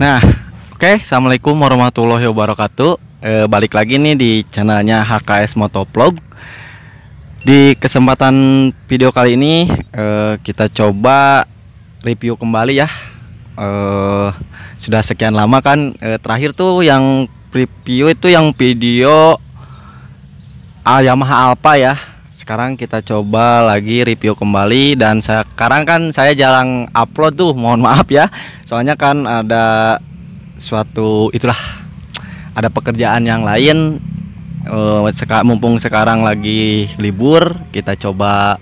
Nah, oke, Assalamualaikum warahmatullahi wabarakatuh. Balik lagi nih di channelnya HKS Motovlog. Di kesempatan video kali ini kita coba review kembali ya. Sudah sekian lama kan, terakhir tuh yang review itu yang video Yamaha Alpha ya. Sekarang kita coba lagi review kembali, dan sekarang kan saya jarang upload tuh, mohon maaf ya. Soalnya kan ada ada pekerjaan yang lain. Mumpung sekarang lagi libur, kita coba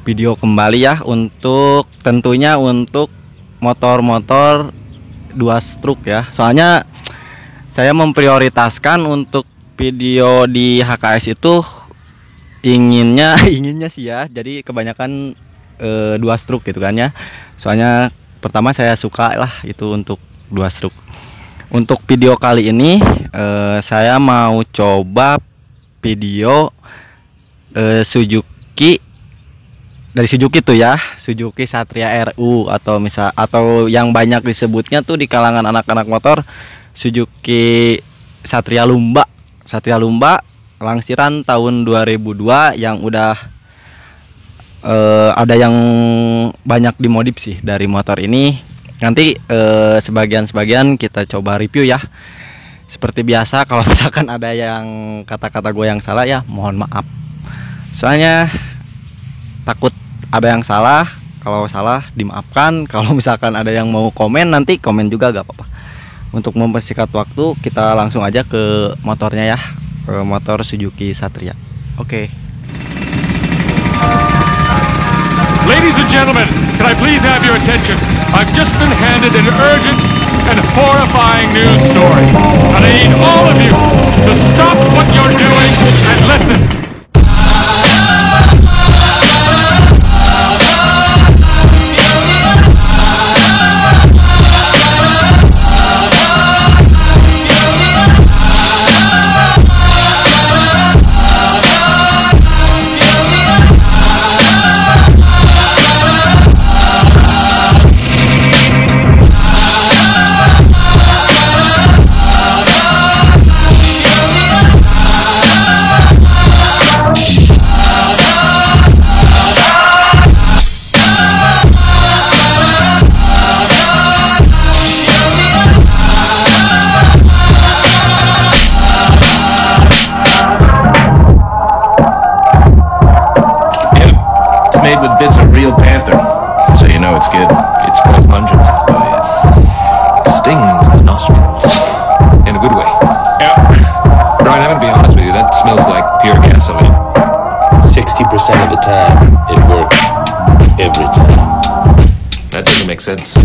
video kembali ya, untuk tentunya untuk motor-motor 2 stroke ya. Soalnya saya memprioritaskan untuk video di HKS itu inginnya sih ya, jadi kebanyakan 2 stroke gitu kan ya. Soalnya pertama saya suka lah itu untuk 2 stroke. Untuk video kali ini saya mau coba video Suzuki, dari Suzuki tuh ya, Suzuki Satria RU, atau yang banyak disebutnya tuh di kalangan anak-anak motor Suzuki Satria Lumba. Langsiran tahun 2002 yang udah ada yang banyak dimodif sih dari motor ini. Nanti sebagian kita coba review ya. Seperti biasa, kalau misalkan ada yang kata-kata gue yang salah ya mohon maaf. Soalnya takut ada yang salah. Kalau salah dimaafkan. Kalau misalkan ada yang mau komen, nanti komen juga gak apa-apa. Untuk mempersingkat waktu, kita langsung aja ke motornya ya. Motor Suzuki Satria. Oke. Ladies and gentlemen, can I please have your attention? I've just been handed an urgent and horrifying news story. And I need all of you to stop what you're doing and listen. Made with bits of real panther, so you know it's good. It's quite pungent. Oh yeah. It stings the nostrils in a good way. Yeah. Brian, I'm gonna be honest with you. That smells like pure gasoline. 60% of the time, it works. Every time. That doesn't make sense.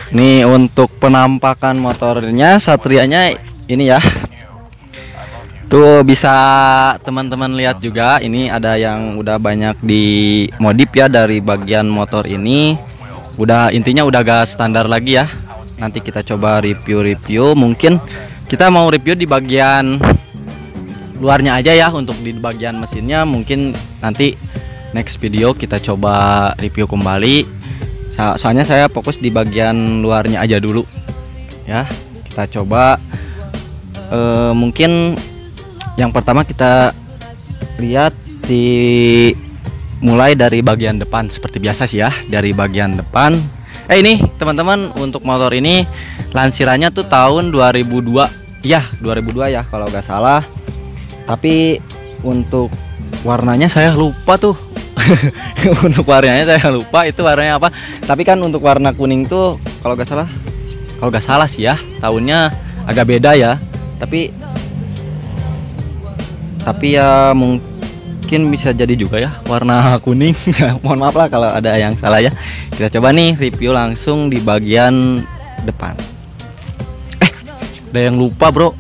Nih untuk penampakan motornya, Satrianya ini ya. Tuh bisa teman-teman lihat juga, ini ada yang udah banyak dimodif ya dari bagian motor ini. Intinya udah gak standar lagi ya. Nanti kita coba review. Mungkin kita mau review di bagian luarnya aja ya. Untuk di bagian mesinnya mungkin nanti next video kita coba review kembali. Soalnya saya fokus di bagian luarnya aja dulu ya. Kita coba mungkin Yang pertama kita lihat mulai dari bagian depan seperti biasa sih ya, dari bagian depan. Ini teman-teman, untuk motor ini lansirannya tuh tahun 2002 ya, 2002 ya kalau nggak salah. Tapi untuk warnanya saya lupa tuh. Untuk warnanya saya lupa itu warnanya apa. Tapi kan untuk warna kuning tuh kalau nggak salah sih ya, tahunnya agak beda ya. Tapi ya mungkin bisa jadi juga ya warna kuning. Mohon maaf lah kalau ada yang salah ya. Kita coba nih review langsung di bagian depan. Ada yang lupa bro,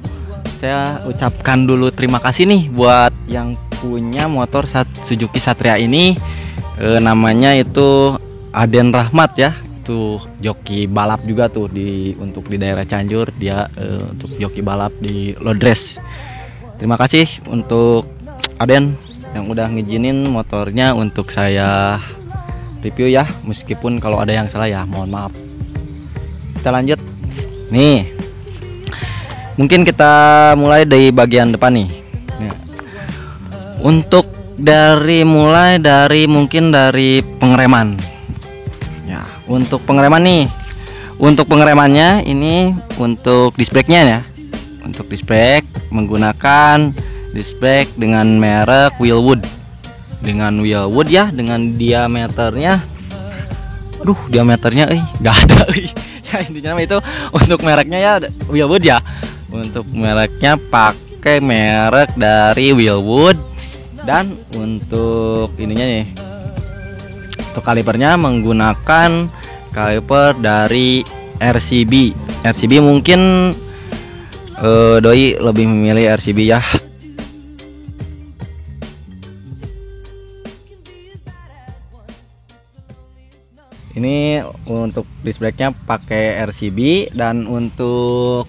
saya ucapkan dulu terima kasih nih buat yang punya motor Suzuki Satria ini. Namanya itu Aden Rahmat ya, tuh joki balap juga tuh untuk di daerah Cianjur. Dia untuk joki balap di Lodres. Terima kasih untuk Aden yang udah ngizinin motornya untuk saya review ya, meskipun kalau ada yang salah ya mohon maaf. Kita lanjut nih, mungkin kita mulai dari bagian depan nih. Untuk mulai dari pengereman ya. Untuk pengereman nih, untuk pengeremannya ini untuk disc brake-nya ya. Untuk disc brake menggunakan disc brake dengan merek Wilwood. Dengan Wilwood ya, dengan diameternya nggak ada ya, intinya itu untuk mereknya ya Wilwood ya. Untuk mereknya pakai merek dari Wilwood. Dan untuk ininya nih, untuk kalipernya menggunakan kaliper dari RCB. Mungkin doi lebih memilih RCB ya. Ini untuk disc brake-nya pakai RCB. Dan untuk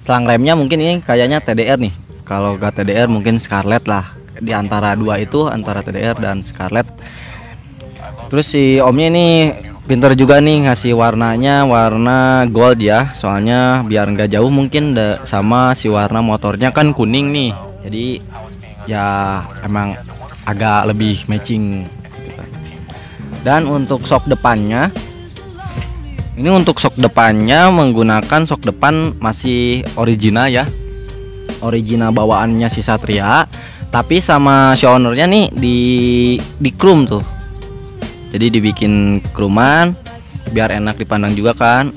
selang remnya mungkin ini kayaknya TDR nih. Kalau gak TDR mungkin Scarlett lah. Di antara dua itu, antara TDR dan Scarlett. Terus si omnya ini pinter juga nih ngasih warnanya warna gold ya. Soalnya biar nggak jauh mungkin sama si warna motornya kan kuning nih. Jadi ya emang agak lebih matching gitu kan. Dan untuk shock depannya, ini untuk shock depannya menggunakan shock depan masih original ya, original bawaannya si Satria. Tapi sama si ownernya nih di chrome tuh. Jadi dibikin chromean biar enak dipandang juga kan.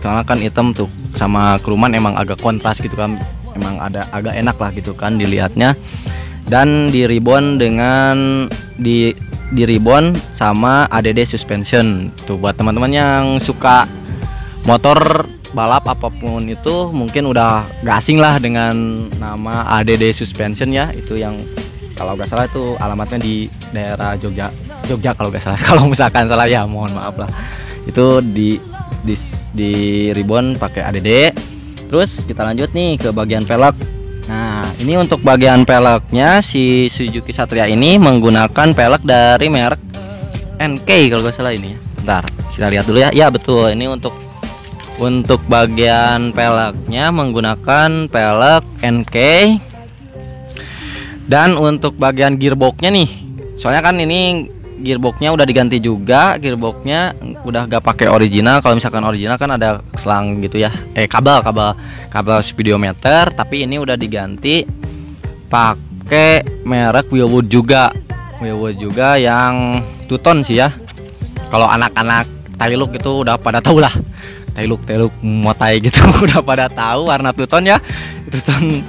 Soalnya kan hitam tuh sama chromean emang agak kontras gitu kan. Emang agak enak lah gitu kan dilihatnya. Dan di ribbon di ribbon sama ADD suspension. Tuh buat teman-teman yang suka motor balap apapun itu mungkin udah gak asing lah dengan nama ADD suspension ya. Itu yang kalau gak salah itu alamatnya di daerah Jogja kalau gak salah. Kalau misalkan salah ya mohon maaf lah. Itu di ribbon pakai ADD. Terus kita lanjut nih ke bagian velg. Nah ini untuk bagian velgnya si Suzuki Satria ini menggunakan velg dari merek NK kalau gak salah ini. Bentar kita lihat dulu ya. Ya betul, ini untuk bagian velgnya menggunakan velg NK. Dan untuk bagian gearboxnya nih, soalnya kan ini gearboxnya udah diganti juga. Gearboxnya udah gak pakai original. Kalau misalkan original kan ada selang gitu ya, kabel speedometer. Tapi ini udah diganti pakai merek Wilwood juga yang two-tone sih ya. Kalau anak-anak Tailuk itu udah pada tahu lah. Tailuk motai gitu udah pada tahu warna two-tone ya. Two-tone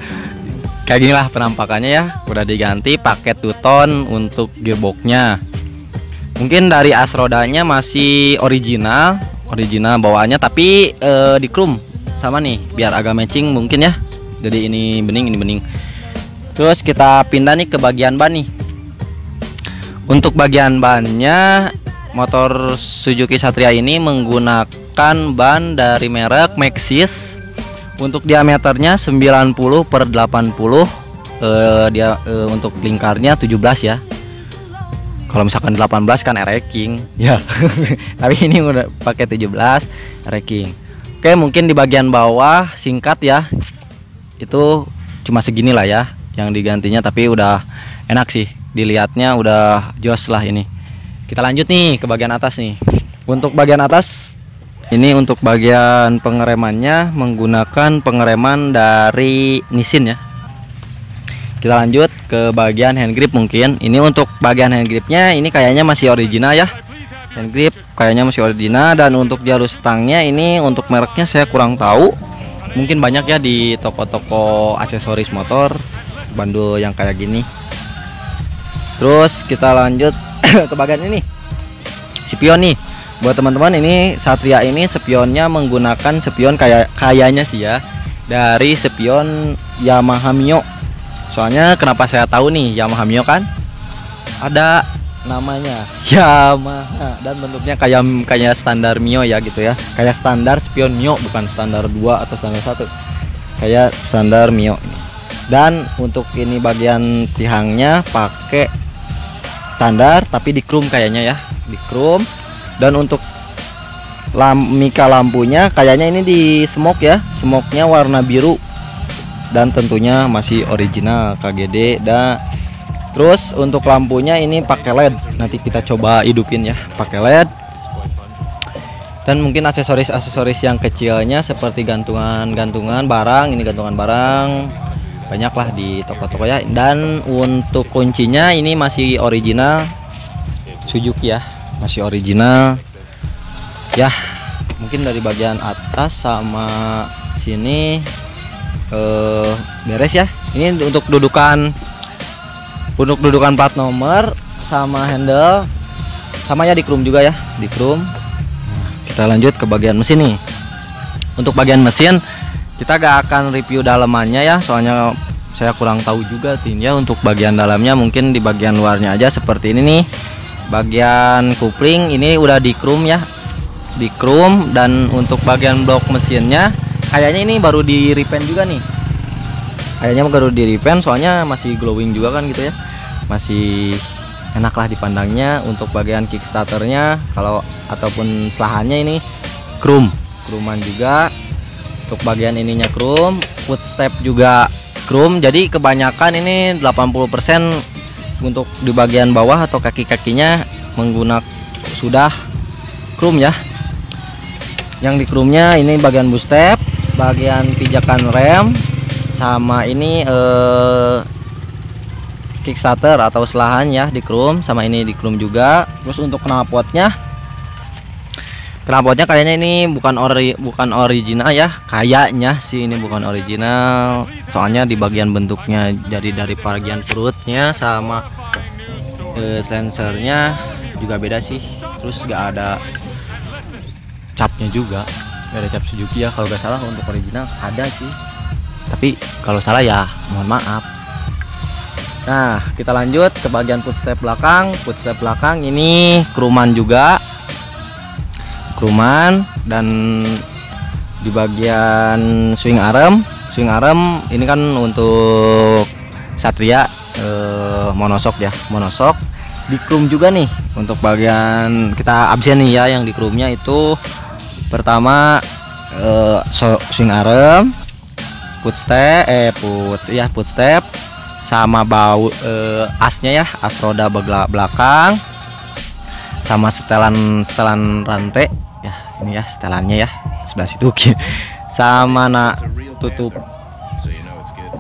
kayak gini lah penampakannya ya. Udah diganti pakai two-tone untuk gearboxnya. Mungkin dari as rodanya masih original bawaannya, tapi di chrome sama nih biar agak matching mungkin ya. Jadi ini bening. Terus kita pindah nih ke bagian ban nih. Untuk bagian bannya, motor Suzuki Satria ini menggunakan ban dari merek Maxxis. Untuk diameternya 90/80. Untuk lingkarnya 17 ya. Kalau misalkan 18 kan racing ya. Tapi ini udah pakai 17 racing. Oke, mungkin di bagian bawah singkat ya. Itu cuma segini lah ya. yang digantinya, tapi udah enak sih dilihatnya, udah jos lah ini. Kita lanjut nih ke bagian atas nih. Untuk bagian atas ini, untuk bagian pengeremannya menggunakan pengereman dari Nissin ya. Kita lanjut ke bagian hand grip mungkin. Ini untuk bagian hand gripnya ini kayaknya masih original ya. Hand grip kayaknya masih original, dan untuk jalur stangnya ini untuk mereknya saya kurang tahu. Mungkin banyak ya di toko-toko aksesoris motor, bandul yang kayak gini. Terus kita lanjut ke bagian ini. Spion nih. Buat teman-teman, ini Satria ini spionnya menggunakan spion kayaknya sih ya dari spion Yamaha Mio. Soalnya kenapa saya tahu nih Yamaha Mio, kan ada namanya Yamaha dan bentuknya kayak standar Mio ya gitu ya. Kayak standar spion Mio, bukan standar 2 atau standar 1. Kayak standar Mio. Dan untuk ini bagian tihangnya pakai standar tapi di chrome kayaknya ya, di chrome. Dan untuk mika lampunya kayaknya ini di smoke ya, smoke-nya warna biru. Dan tentunya masih original KGD. Dan terus untuk lampunya ini pakai LED. Nanti kita coba hidupin ya, pakai LED. Dan mungkin aksesoris yang kecilnya seperti gantungan barang. Ini gantungan barang banyaklah di toko-toko ya. Dan untuk kuncinya ini masih original Suzuki ya, masih original ya. Mungkin dari bagian atas sama sini beres ya. Ini untuk dudukan plat nomor sama handle sama ya, di chrome juga ya, di chrome. Kita lanjut ke bagian mesin nih. Untuk bagian mesin kita gak akan review dalamannya ya, soalnya saya kurang tahu juga ya. Untuk bagian dalamnya mungkin di bagian luarnya aja seperti ini nih. Bagian kupling ini udah di chrome ya, di chrome. Dan untuk bagian blok mesinnya kayaknya ini baru di repaint juga nih. Kayaknya baru di repaint, soalnya masih glowing juga kan gitu ya, masih enak lah dipandangnya. Untuk bagian kickstarternya kalau ataupun selahannya ini chromean juga. Untuk bagian ininya chrome, footstep juga chrome. Jadi kebanyakan ini 80% untuk di bagian bawah atau kaki-kakinya menggunakan sudah chrome ya. Yang di chrome-nya ini bagian boost step, bagian pijakan rem, sama ini kickstarter atau selahan ya di chrome, sama ini di chrome juga. Terus untuk knalpotnya kayaknya ini bukan original ya, kayaknya sih ini bukan original. Soalnya di bagian bentuknya jadi dari bagian perutnya sama sensornya juga beda sih. Terus gak ada capnya juga, gak ada cap Suzuki ya kalau gak salah. Untuk original ada sih, tapi kalau salah ya mohon maaf. Nah, kita lanjut ke bagian footstep belakang. Footstep belakang ini chromean juga, chromean. Dan di bagian swing arm ini kan untuk Satria monoshock ya, monoshock di chrome juga nih. Untuk bagian kita absen nih ya, yang di chrome-nya itu pertama swing arm, footstep sama bau asnya ya, as roda belakang, sama setelan rantai ya. Ini ya setelannya ya, sebelah situ. Sama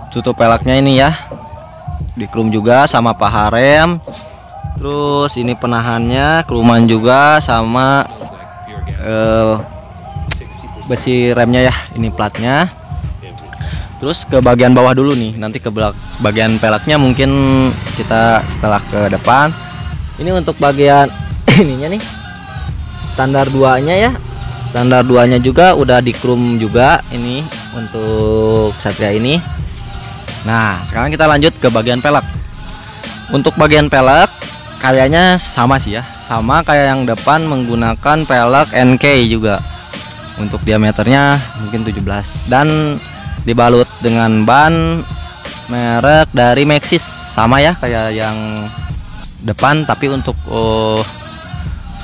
tutup peleknya ini ya, di chrome juga, sama paha rem. Terus ini penahannya chromean juga, sama besi remnya ya, ini platnya. Terus ke bagian bawah dulu nih, nanti ke bagian peleknya mungkin kita setelah ke depan. Ini untuk bagian ininya nih, standar 2-nya ya, standar 2-nya juga udah di chrome juga ini untuk Satria ini. Nah, sekarang kita lanjut ke bagian pelek. Untuk bagian pelek kayaknya sama sih ya, sama kayak yang depan, menggunakan pelek NK juga. Untuk diameternya mungkin 17 dan dibalut dengan ban merek dari Maxxis, sama ya kayak yang depan. Tapi untuk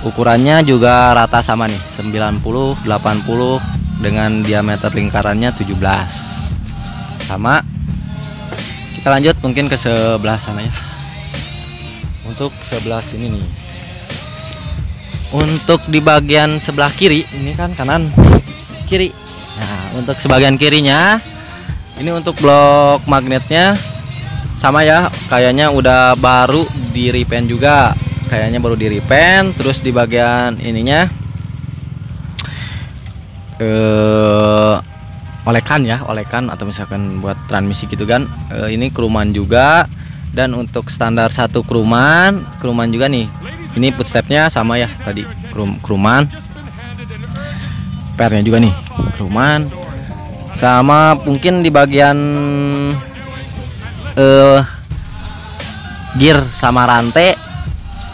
ukurannya juga rata sama nih, 90 80 dengan diameter lingkarannya 17 sama. kita lanjut mungkin ke sebelah sana ya. Untuk sebelah sini nih, untuk di bagian sebelah kiri ini kan kanan kiri. Nah, untuk sebagian kirinya ini untuk blok magnetnya sama ya, kayaknya udah baru di repaint juga, kayaknya baru di repaint. Terus di bagian ininya olekan atau misalkan buat transmisi gitu kan. Ini keruman juga, dan untuk standar satu keruman juga nih. Ini footstepnya sama ya tadi, keruman. Pernya juga nih keruman. Sama mungkin di bagian gear sama rantai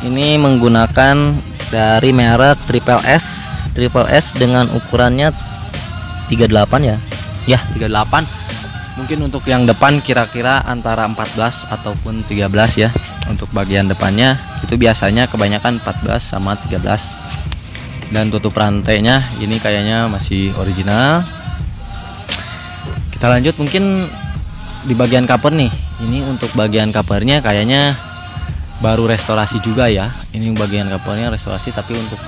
ini menggunakan dari merek Triple S dengan ukurannya 38 ya. Ya, 38. Mungkin untuk yang depan kira-kira antara 14 ataupun 13 ya. Untuk bagian depannya itu biasanya kebanyakan 14 sama 13. Dan tutup rantainya ini kayaknya masih original. Kita lanjut mungkin di bagian cover nih. Ini untuk bagian covernya kayaknya baru restorasi juga ya. Ini bagian covernya restorasi, tapi untuk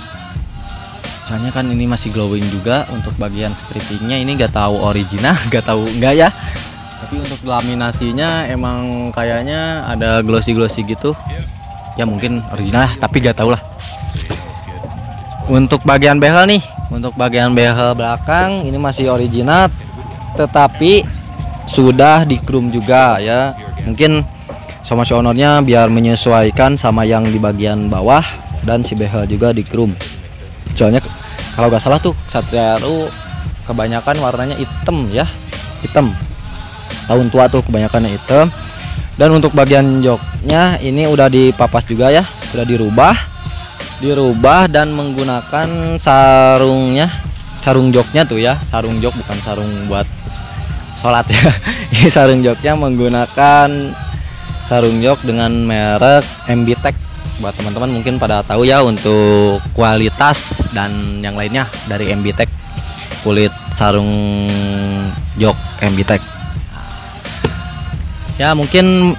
soalnya kan ini masih glowing juga. Untuk bagian strippingnya ini gak tahu original, gak tahu enggak ya. Tapi untuk laminasinya emang kayaknya ada glossy gitu. Ya mungkin original, tapi gak tahu lah. Untuk bagian behel nih, untuk bagian behel belakang ini masih original, tetapi sudah di chrome juga ya. Mungkin sama si ownernya biar menyesuaikan sama yang di bagian bawah, dan si behel juga di chrome. Soalnya kalau gak salah tuh Satria RU kebanyakan warnanya hitam ya, hitam. Tahun tua tuh kebanyakannya hitam. Dan untuk bagian joknya ini udah dipapas juga ya, sudah dirubah dan menggunakan sarung joknya tuh ya, sarung jok bukan sarung buat sholat ya. Ini sarung joknya menggunakan sarung jok dengan merek MBTech. Buat teman-teman mungkin pada tahu ya untuk kualitas dan yang lainnya dari MBTech, kulit sarung jok MBTech. Ya mungkin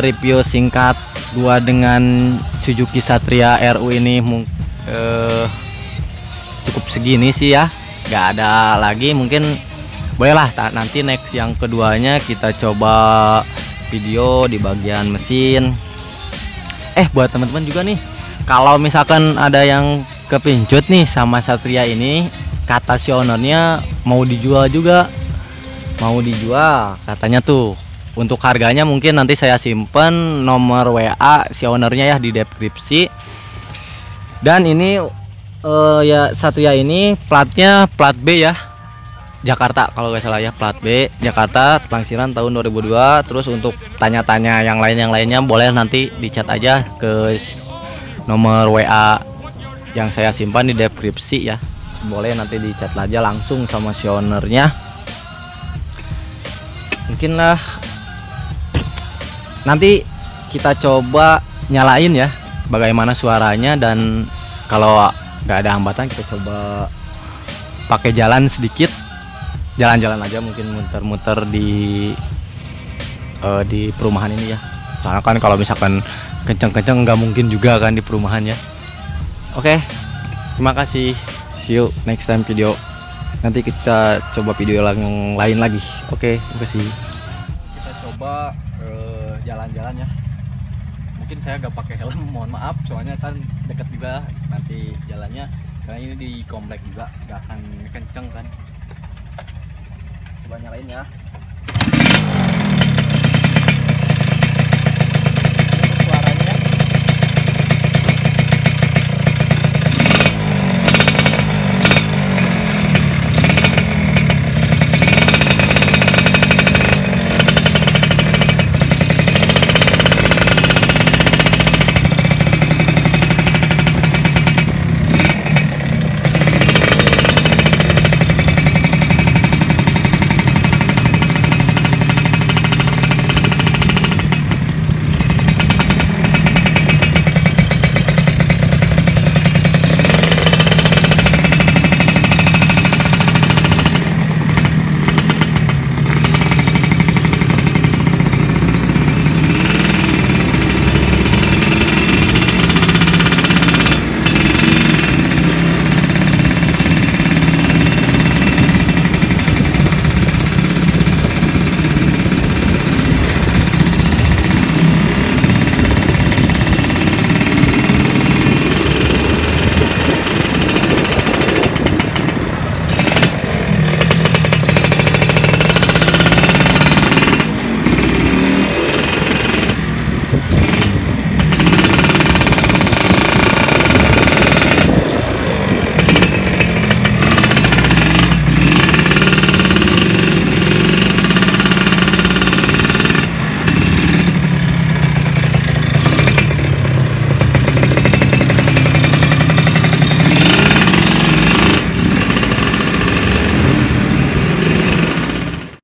review singkat gua dengan Suzuki Satria RU ini cukup segini sih ya, gak ada lagi. Mungkin bolehlah nanti next yang keduanya kita coba video di bagian mesin. Buat teman-teman juga nih, kalau misalkan ada yang kepincut nih sama Satria ini, kata si ownernya mau dijual juga, mau dijual katanya tuh. Untuk harganya mungkin nanti saya simpen nomor WA si ownernya ya di deskripsi. Dan ini ya Satria ini platnya plat B ya, Jakarta kalau nggak salah ya, plat B Jakarta, pelangsiran tahun 2002. Terus untuk tanya-tanya yang lainnya boleh nanti di chat aja ke nomor WA yang saya simpan di deskripsi ya. Boleh nanti di chat aja langsung sama si ownernya. Mungkin lah nanti kita coba nyalain ya bagaimana suaranya, dan kalau nggak ada hambatan kita coba pakai jalan sedikit, jalan-jalan aja mungkin muter-muter di perumahan ini ya. Soalnya kan kalau misalkan kenceng-kenceng nggak mungkin juga kan di perumahan ya. Oke, terima kasih, see you next time video. Nanti kita coba video yang lain lagi. Oke, terima kasih. Kita coba jalan-jalan ya. Mungkin saya gak pakai helm, mohon maaf, soalnya kan deket juga nanti jalannya, karena ini di komplek juga, gak akan kenceng kan. Coba nyalain ya.